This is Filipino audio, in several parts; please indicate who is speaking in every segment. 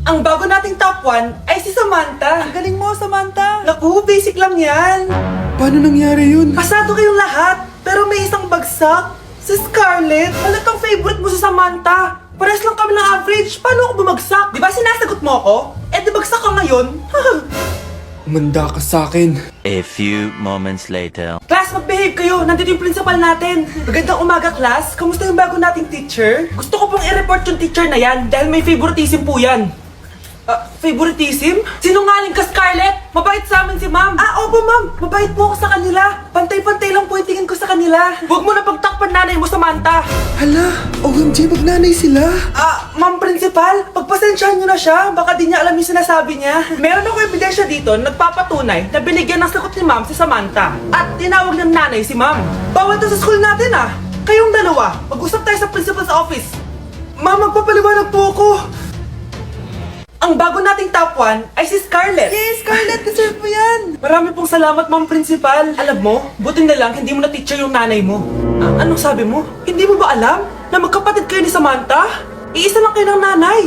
Speaker 1: Ang bago nating top 1 ay si Samantha.
Speaker 2: Ang galing mo, Samantha.
Speaker 1: Naku, basic lang yan.
Speaker 2: Paano nangyari yun?
Speaker 1: Pasado kayong lahat, pero may isang bagsak. Si Scarlett, halatang favorite mo si Samantha. Pares lang kami ng average, paano ako bumagsak? Di ba sinasagot mo ako? Eh di bagsak ka ngayon?
Speaker 2: Umanda ka sa akin.
Speaker 3: A few moments later.
Speaker 1: Class, mag-behave kayo. Nandito yung principal natin. Magandang umaga, class. Kamusta yung bago nating teacher? Gusto ko pong i-report yung teacher na yan dahil may favoritism po yan. Favoritism? Sinungaling ka, Scarlett! Mabait sa amin si ma'am. Opo, ma'am. Mabait po ako sa kanila. Pantay-pantay lang po yung tingin ko sa kanila. Huwag mo na pagtakpan nanay mo, Samantha.
Speaker 2: Hala, OMG, magnanay sila.
Speaker 1: Ma'am principal, pagpasensyahan niyo na siya. Baka di niya alam yung sinasabi niya. Meron ako ebidensya dito na nagpapatunay na binigyan ng sagot ni ma'am si Samantha. At tinawag ng nanay si ma'am. Bawal to sa school natin Kayong dalawa, mag-usap tayo sa principal's office. Ma'am, magpapaliwanag po ako. Ang bago nating top 1 ay si Scarlett.
Speaker 2: Yes, Scarlett, deserve mo yan.
Speaker 1: Marami pong salamat, ma'am principal. Alam mo, buti na lang hindi mo na teacher yung nanay mo. Anong sabi mo? Hindi mo ba alam na magkapatid kayo ni Samantha? Iisa lang kayo ng nanay.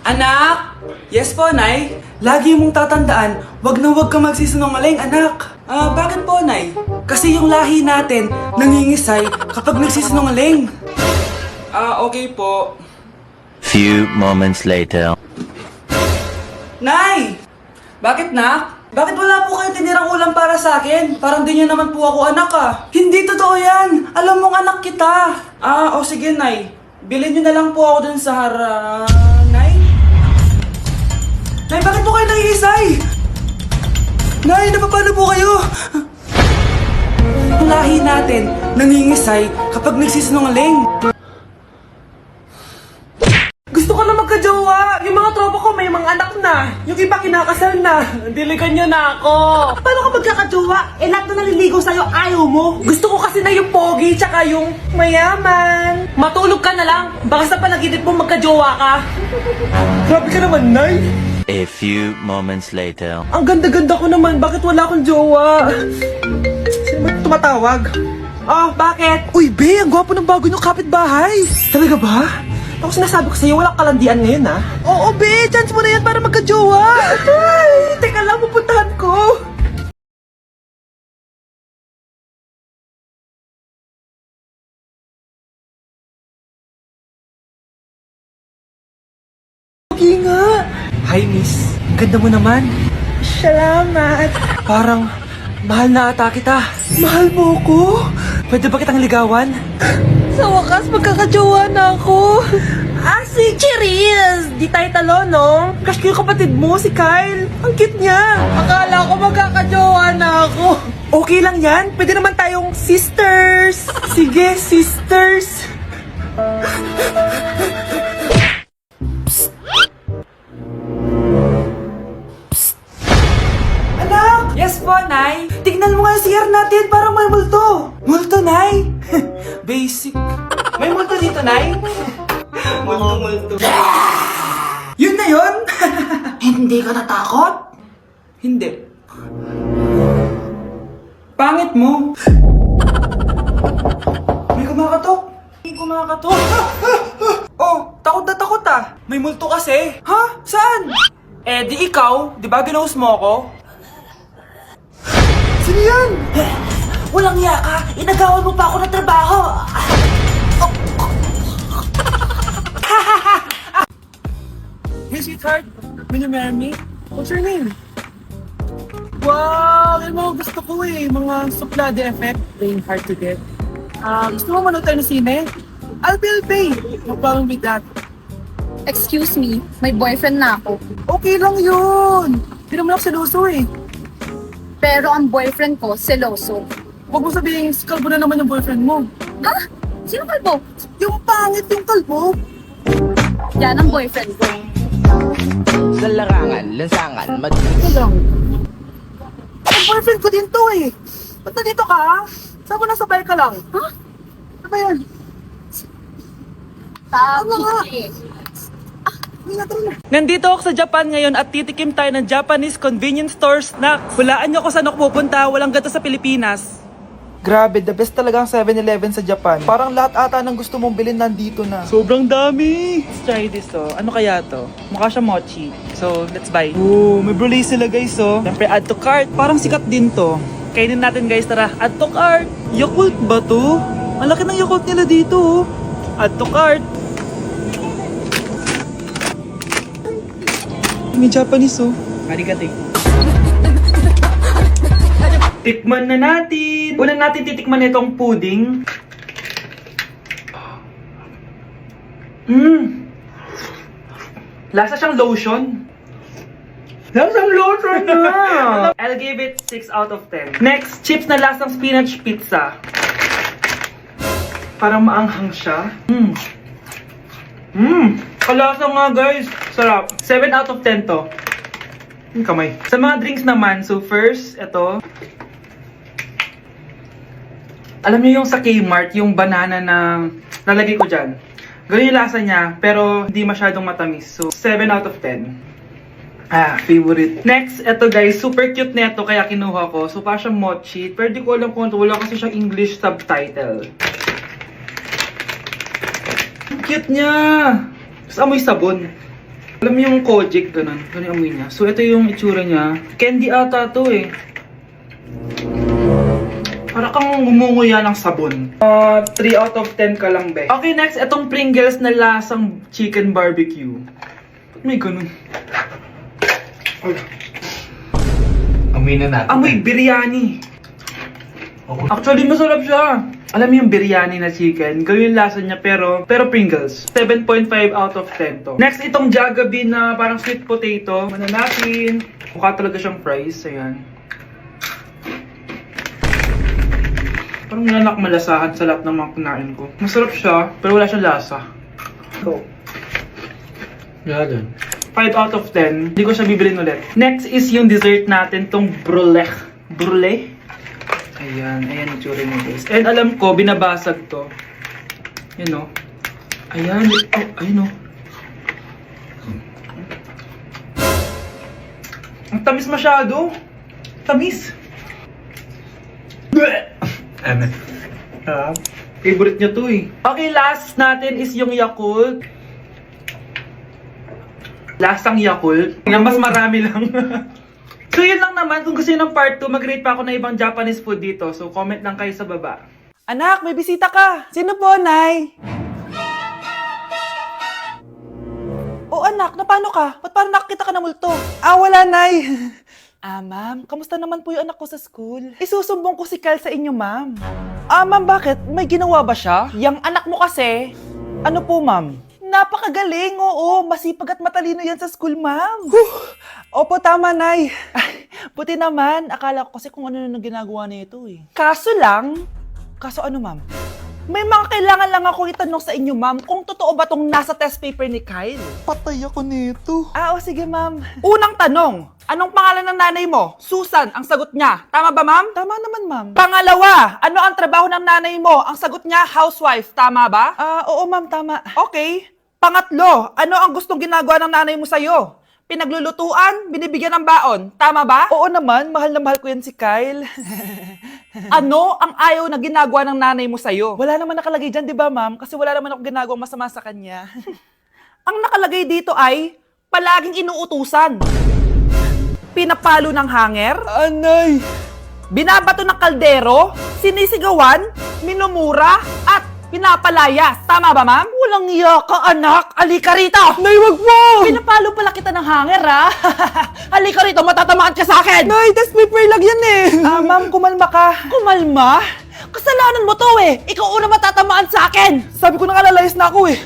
Speaker 1: Anak! Yes po, Nay. Lagi mong tatandaan, wag na wag ka magsisinungaling, anak. Bakit po, Nay? Kasi yung lahi natin nangingisay kapag nagsisinungaling. Okay po.
Speaker 3: Few moments later.
Speaker 1: Nay! Bakit, nak? Bakit wala po kayo tinirang ulam para sa akin? Parang di niyo naman po ako anak Hindi totoo yan! Alam mong anak kita! Sige, Nay. Bilhin niyo na lang po ako dun sa Nay? Nay, bakit po kayo nangiisay? Nay, napapano po kayo? Yung lahi natin nangingisay kapag nagsisinungaling. Gusto ko na magka-jowa. Yung mga tropa ko may mga anak na. Yung iba kinakasal na. Diligan niyo na ako. Paano ka magkaka-jowa? Lahat na naliligo sa'yo, ayaw mo. Gusto ko kasi na yung pogi tsaka yung mayaman. Matulog ka na lang. Baka sa panaginip mo magka-jowa ka. Grabe ka naman, Nay.
Speaker 3: A few moments later.
Speaker 1: Ang ganda-ganda ko naman. Bakit wala akong jowa? Sino ba tumatawag? Bakit? Uy, Be, ang gwapo ng bago niyong kapitbahay. Talaga ba? Ako sinasabi ko sa'yo, walang kalandian ngayon, Oo, Be! Chance mo na yan para magka-jowa! Ay, teka lang, pupuntahan ko! Okay nga! Hi, miss. Ang ganda mo naman. Salamat. Parang mahal na ata kita. Mahal mo ko? Pwede ba kitang ligawan? Sa wakas, magkakajowa na ako. Si Cherise! Di tayo talo, no? Crush ko yung kapatid mo, si Kyle. Ang cute niya. Akala ko magkakajowa na ako. Okay lang yan. Pwede naman tayong sisters. Sige, sisters. Anak! Yes po, Nay. Tignan mo nga yung CR natin. Parang may multo. Multo, Nay? Basic. May multo dito, Nay? Multo. Yun na yun? Hindi ka natakot? Hindi. Pangit mo. May kumakatok. Takot na takot May multo kasi. Ha? Saan? Di ikaw. Di ba ginost mo ako? Sino yan? Walang iya ka. Inagawan mo pa ako ng trabaho. Hey, sweetheart. Will you marry me? What's your name? Wow! Yung mga gusto ko mga suplade effect. Playing hard to get. Gusto mo manood tayo ng sine? I'll pay. No problem with that.
Speaker 4: Excuse me, may boyfriend na ako.
Speaker 1: Okay lang yun. Hindi naman ako seloso
Speaker 4: Pero ang boyfriend ko, seloso.
Speaker 1: Huwag mo sabihin, kalbo na naman yung boyfriend mo.
Speaker 4: Ha? Sino kalbo?
Speaker 1: Yung pangit yung kalbo.
Speaker 4: Yan ang boyfriend ko.
Speaker 5: Sa larangan, lansangan,
Speaker 1: Ito lang. Ang boyfriend ko din to Ba't nandito ka? Saan mo nasabay ka lang?
Speaker 4: Ha?
Speaker 1: Ano ba yan?
Speaker 4: Tabi.
Speaker 1: Nandito ako sa Japan ngayon at titikim tayo ng Japanese convenience stores na hulaan niyo kung saan ako pupunta. Walang ganito sa Pilipinas. Grabe, the best talaga ang 7-Eleven sa Japan. Parang lahat ata ng gusto mong bilhin nandito na. Sobrang dami! Let's try this, oh. Ano kaya to? Mukha siya mochi. So, let's buy. Oh, may brulee sila, guys, oh. Siyempre, add to cart. Parang sikat din to. Kainin natin, guys. Tara, add to cart. Yakult ba to? Ang laki ng Yakult nila dito, oh. Add to cart. May Japanese, oh. Arigato. Tikman na natin. Una natin titikman itong pudding. Lasa siyang lotion. Lasang lotion na! I'll give it 6 out of 10. Next, chips na lasang spinach pizza. Parang maanghang siya. Kalasa nga, guys. Sarap. 7 out of 10 to. Yung kamay. Sa mga drinks naman, so first, ito. Alam niyo yung sa Kmart, yung banana na lalagay ko dyan. Ganun yung lasa niya, pero hindi masyadong matamis. So, 7 out of 10. Favorite. Next, ito guys, super cute na ito, kaya kinuha ko. So, parang siyang mochi. Pero di ko alam kung ito, wala kasi siyang English subtitle. Ang cute niya! Tapos amoy sabon. Alam mo yung Kojic, ganun. Ganun yung amoy niya. So, ito yung itsura niya. Candy ata to eh. Para kang ngumunguya ng sabon. 3 out of 10 ka lang, be. Okay, next, itong Pringles na lasang chicken barbecue. Ba't may ganun?
Speaker 2: Amoy na natin.
Speaker 1: Amoy biryani. Actually, masarap siya. Alam mo yung biryani na chicken, ganun yung lasa niya, pero Pringles. 7.5 out of 10 to. Next, itong Jollibee na parang sweet potato. Ano natin? Mukha talaga siyang fries. Ayan. Parang nanak malasahan sa lahat ng mga kinain ko. Masarap siya, pero wala siyang lasa. Go.
Speaker 2: Yan.
Speaker 1: 5 out of 10. Hindi ko siya bibilin ulit. Next is yung dessert natin, tong brulee. Brulee? Ayan, ayan yung tsura niya, guys. And alam ko, binabasag to. Yun o. Ayan, oh, ayun o. Ang tamis masyado. Tamis. Favorite niya to eh. Okay, last natin is yung Yakult. Lasang Yakult. Na mas marami lang. So yun lang naman. Kung gusto nyo ng part 2, mag-rate pa ako ng ibang Japanese food dito. So comment lang kayo sa baba. Anak, may bisita ka. Sino po, Nay? Oh anak, napano ka? Ba't parang nakakita ka na multo? Wala, Nay. Ma'am, kamusta naman po yung anak ko sa school? Isusumbong ko si Kyle sa inyo, ma'am. Ma'am, bakit? May ginawa ba siya? Yang anak mo kasi, ano po, ma'am? Napakagaling, oo. Masipag at matalino yan sa school, ma'am. Opo, tama, Nay. Ay, buti naman. Akala ko kasi kung ano na ginagawa nito eh. Kaso ano, ma'am? May mga kailangan lang ako itanong sa inyo, ma'am, kung totoo ba tong nasa test paper ni Kyle?
Speaker 2: Patay ako nito.
Speaker 1: O sige, ma'am. Unang tanong, anong pangalan ng nanay mo? Susan, ang sagot niya. Tama ba, ma'am? Tama naman, ma'am. Pangalawa, ano ang trabaho ng nanay mo? Ang sagot niya, housewife. Tama ba? Oo, ma'am, tama. Okay. Pangatlo, ano ang gustong ginagawa ng nanay mo sa'yo? Pinaglulutuan, binibigyan ng baon. Tama ba? Oo naman, mahal na mahal ko yan si Kyle. Ano ang ayaw na ginagawa ng nanay mo sa'yo? Wala naman nakalagay dyan, di ba, ma'am? Kasi wala naman ako ginagawang masama sa kanya. Ang nakalagay dito ay palaging inuutusan. Pinapalo ng hanger.
Speaker 2: Anay!
Speaker 1: Binabato ng kaldero. Sinisigawan. Minumura. At pinapalayas. Tama ba, ma'am? Walang iya ka, anak. Halika rito.
Speaker 2: Nay, wag mo!
Speaker 1: Pinapalo pala kita ng hanger, ha? Halika rito, matatamaan ka sa akin.
Speaker 2: Nay, test paper lang yan eh!
Speaker 1: Ma'am, kumalma ka. Kumalma? Kasalanan mo to eh. Ikaw una matatamaan sa akin. Sabi ko na nga lalayas na ako eh.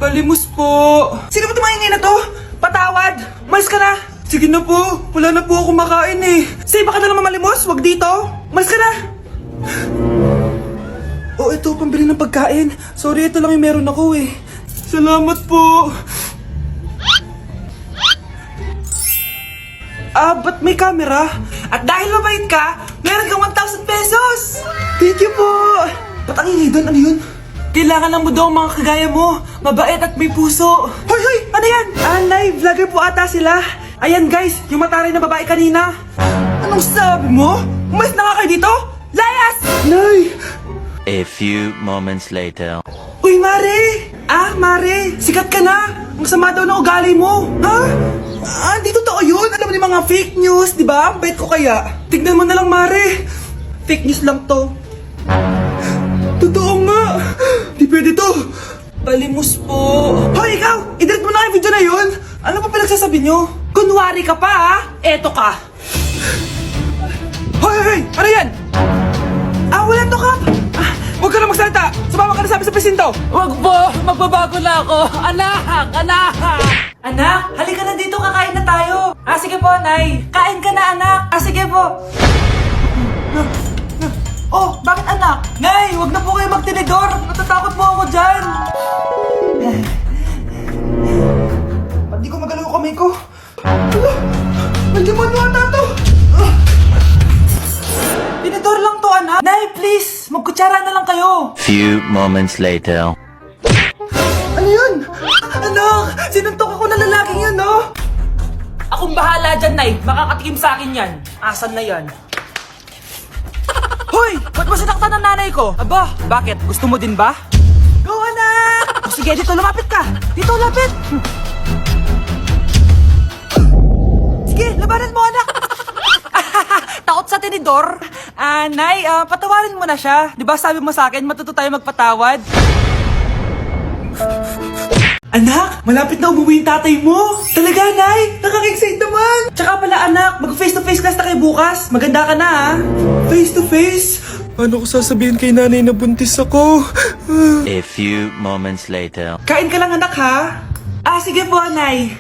Speaker 1: Palimos po. Sino ba tumaingay na to? Patawad. Malis ka na.
Speaker 2: Sige na po, wala na po ako makain eh.
Speaker 1: Say, baka na naman malimos. Wag dito. Malis ka na.
Speaker 2: Oh, ito, pambili ng pagkain. Sorry, ito lang yung meron ako eh. Salamat po.
Speaker 1: Ba't may camera? At dahil mabait ka, meron kang 1,000 pesos!
Speaker 2: Thank you po. Ba't ang ingay doon? Ano yun?
Speaker 1: Kailangan lang mo daw ang mga kagaya mo. Mabait at may puso.
Speaker 2: Hoy, hoy!
Speaker 1: Ano yan? Nay, vlogger po ata sila. Ayan guys, yung mataray na babae kanina.
Speaker 2: Anong sabi mo?
Speaker 1: Umalis na nga kayo dito! Layas!
Speaker 2: Nay!
Speaker 3: A few moments later.
Speaker 2: Uy, Mare! Mare! Sikat ka na! Ang sama daw ng ugali mo! Ha? Di totoo yun! Alam mo yung mga fake news, di ba? Ang bait ko kaya. Tignan mo na lang, Mare! Fake news lang to. Totoo nga! Di pwede to! Palimos po! Hoy, ikaw! I-delete mo na yung video na yun! Ano pa pinagsasabi nyo? Kunwari ka pa, ha? Eto ka! Hoy! Ano yan? Wala to, Kap! Huwag ka na magsalita! Sumama ka na sabi sa presinto!
Speaker 1: Wag po! Magbabago na ako! Anak! Anak! Anak! Halika na dito, kakain na tayo! Sige po, Nay! Kain ka na, anak! Sige po! Oh, bakit anak? Nay, wag na po kayo magtinidor! Natatakot po ako dyan!
Speaker 2: Hindi ko magalaw ang kamay ko! May demonyo ata to!
Speaker 1: Tinidor lang to, anak! Nay, please! Magkutsara na lang kayo!
Speaker 3: Few moments later.
Speaker 2: Ano yun?
Speaker 1: Anak! Sinuntok ako na lalaking yun, no? Akong bahala dyan, Nay. Makakatikim sa akin yan. Asan na yan? Hoy! Ba't mo sinaktan ng nanay ko? Aba, bakit? Gusto mo din ba? Go, anak! O sige, dito lumapit ka! Dito, lapit! Sige, labanan mo, anak! Takot sa tinidor? Nay, patawarin mo na siya. Di ba sabi mo sa akin, matuto tayo magpatawad?
Speaker 2: Anak, malapit na umuwi yung tatay mo! Talaga, Nay! Nakaka-excite naman! Tsaka pala, anak, mag-face-to-face class na kayo bukas. Maganda ka na, ha? Face-to-face? Paano ko sasabihin kay nanay na buntis ako?
Speaker 3: A few moments later.
Speaker 2: Kain ka lang, anak, ha? Sige po, Nay.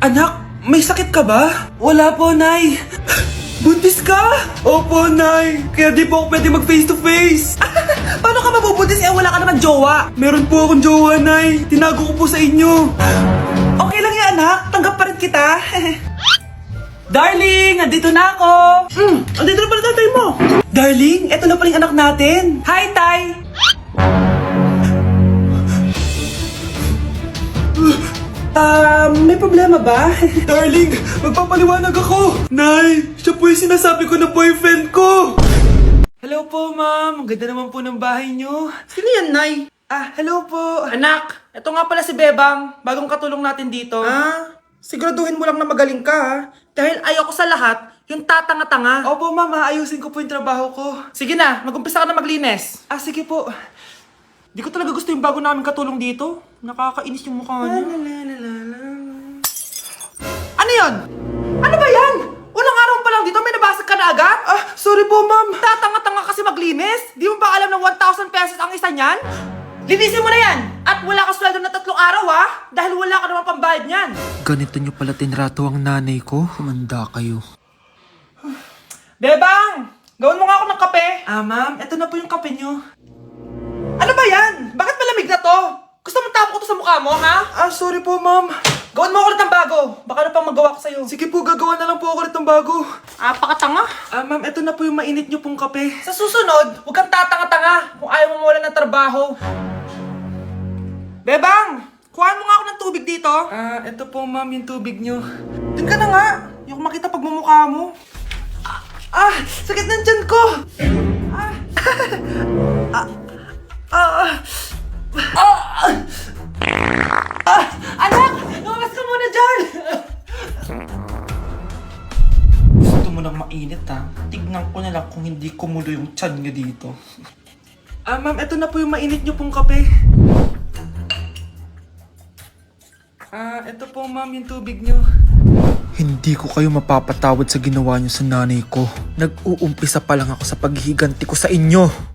Speaker 2: Anak, may sakit ka ba? Wala po, Nay. Buntis ka? Opo, Nay. Kaya di po ako pwede mag-face-to-face. Paano ka mabubuntis wala ka naman jowa? Meron po akong jowa, Nay. Tinago ko po sa inyo. Okay lang yan, anak. Tanggap pa rin kita. Darling, andito na ako. Andito na pala tatay mo. Darling, eto na pala yung anak natin. Hi, Tay. May problema ba? Darling, magpapaliwanag ako. Nay, siya po yung sinasabi ko na boyfriend ko. Hello po, ma'am. Ang ganda naman po ng bahay niyo. Sino yan, Nay? Hello po.
Speaker 1: Anak, ito nga pala si Bebang. Bagong katulong natin dito.
Speaker 2: Siguraduhin mo lang na magaling ka, ha?
Speaker 1: Dahil ayoko sa lahat, yung tatanga-tanga.
Speaker 2: Opo, ma'am. Ayusin ko po yung trabaho ko.
Speaker 1: Sige na, mag-umpisa ka na maglinis.
Speaker 2: Sige po.
Speaker 1: Di ko talaga gusto yung bago namin katulong dito. Nakakainis yung mukha niya. Ano yun? Ano ba yan? Unang araw pa lang dito, may nabasag ka na agad?
Speaker 2: Sorry po, ma'am.
Speaker 1: Tatanga-tanga kasi maglinis? Di mo ba alam na 1,000 pesos ang isa niyan? Linisin mo na yan! At wala ka sweldo na 3 araw, ha? Dahil wala ka naman pambayad niyan.
Speaker 2: Ganito nyo pala tinrato ang nanay ko. Humanda kayo.
Speaker 1: Bebang! Gawin mo nga ako ng kape.
Speaker 2: Ma'am, eto na po yung kape nyo.
Speaker 1: Ano ba yan? Bakit malamig na to? Gusto mo tapo ko to sa mukha mo, ha?
Speaker 2: Sorry po, ma'am.
Speaker 1: Gawin mo ako ulit ng bago. Baka na pang magawa ko sa'yo.
Speaker 2: Sige po, gagawa na lang po ako ulit ng bago.
Speaker 1: Pakatanga.
Speaker 2: Ma'am, eto na po yung mainit nyo pong kape.
Speaker 1: Sa susunod, huwag kang tatanga-tanga kung ayaw mo mawala ng trabaho. Bebang! Kuhaan mo nga ako ng tubig dito.
Speaker 2: Eto po, ma'am, yung tubig nyo.
Speaker 1: Doon ka na nga. Yung makita pagmumukha mo.
Speaker 2: Sakit ng tiyan ko!
Speaker 1: Anak! Lumabas ka muna dyan!
Speaker 2: Gusto mo nang mainit, ha? Tignan ko na lang kung hindi kumulo yung tiyan nyo dito. Ma'am, eto na po yung mainit nyo pong kape. Eto po, ma'am, yung tubig nyo. Hindi ko kayo mapapatawad sa ginawa nyo sa nanay ko. Nag-uumpisa pa lang ako sa paghihiganti ko sa inyo.